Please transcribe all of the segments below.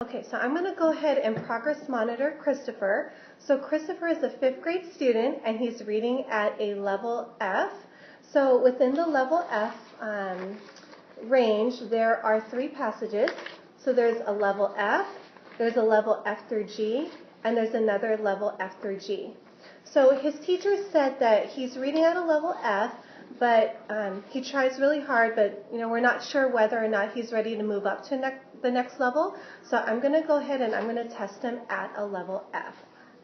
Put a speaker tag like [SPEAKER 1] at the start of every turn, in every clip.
[SPEAKER 1] Okay, so I'm going to go ahead and progress monitor Christopher. So Christopher is a 5th grade student and he's reading at a level F. So within the level F range, there are 3 passages. So there's a level F, there's a level F through G, and there's another level F through G. So his teacher said that he's reading at a level F, but he tries really hard, but we're not sure whether or not he's ready to move up to the next level. So I'm going to go ahead and I'm going to test him at a level F.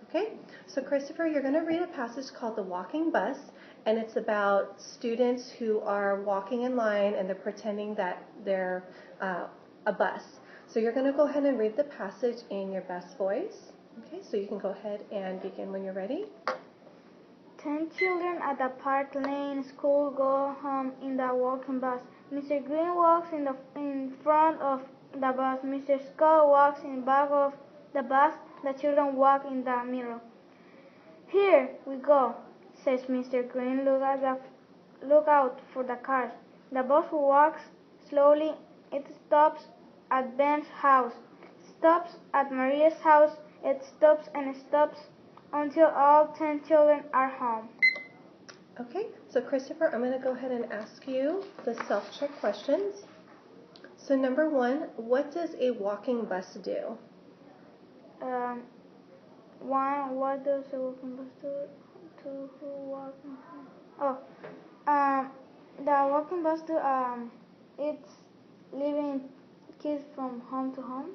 [SPEAKER 1] Okay, so Christopher, you're going to read a passage called The Walking Bus, and it's about students who are walking in line and they're pretending that they're a bus. So you're going to go ahead and read the passage in your best voice. Okay, so you can go ahead and begin when you're ready.
[SPEAKER 2] 10 children at the Park Lane School go home in the walking bus. Mr. Green walks in front of the bus. Mr. Scott walks in back of the bus. The children walk in the middle. Here we go, says Mr. Green. Look out for the cars. The bus walks slowly. It stops at Ben's house, stops at Maria's house. It stops and stops until all 10 children are home.
[SPEAKER 1] Okay, so Christopher, I'm going to go ahead and ask you the self-check questions. So number 1, what does a walking bus do?
[SPEAKER 2] What does a walking bus do? To who walking? The walking bus do it's leaving kids from home to home.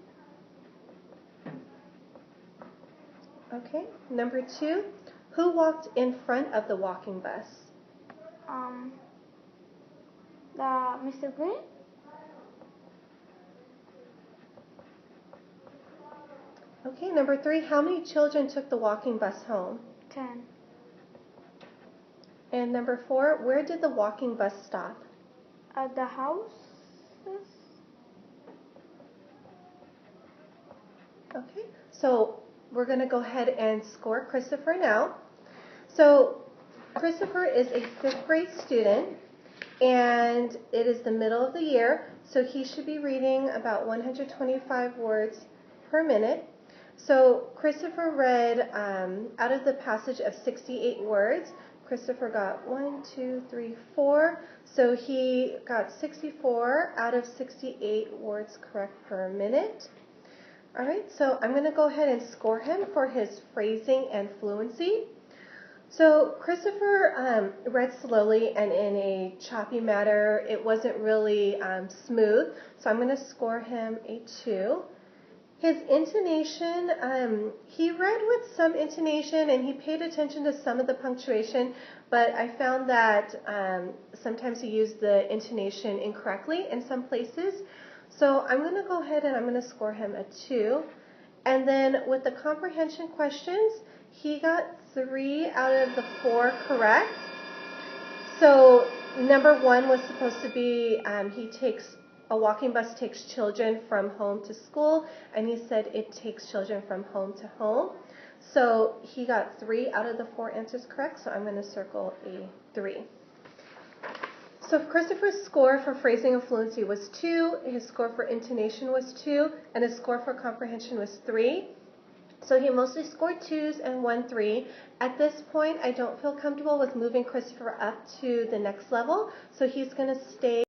[SPEAKER 1] Okay, number 2, who walked in front of the walking bus?
[SPEAKER 2] The Mr. Green.
[SPEAKER 1] Okay, number 3, how many children took the walking bus home?
[SPEAKER 2] 10.
[SPEAKER 1] And number 4, where did the walking bus stop?
[SPEAKER 2] At the houses.
[SPEAKER 1] Okay, so we're going to go ahead and score Christopher now. So Christopher is a 5th grade student, and it is the middle of the year, so he should be reading about 125 words per minute. So Christopher read out of the passage of 68 words. Christopher got 1, 2, 3, 4. So he got 64 out of 68 words correct per minute. All right, so I'm going to go ahead and score him for his phrasing and fluency. So Christopher read slowly and in a choppy manner. It wasn't really smooth, so I'm going to score him a 2. His intonation, he read with some intonation and he paid attention to some of the punctuation, but I found that sometimes he used the intonation incorrectly in some places. So I'm going to go ahead and I'm going to score him a 2. And then with the comprehension questions, he got 3 out of the 4 correct. So number 1 was supposed to be a walking bus takes children from home to school, and he said it takes children from home to home. So he got 3 out of the 4 answers correct, so I'm going to circle a 3. So Christopher's score for phrasing and fluency was 2, his score for intonation was 2, and his score for comprehension was 3. So he mostly scored 2s and 1 3. At this point, I don't feel comfortable with moving Christopher up to the next level, so he's going to stay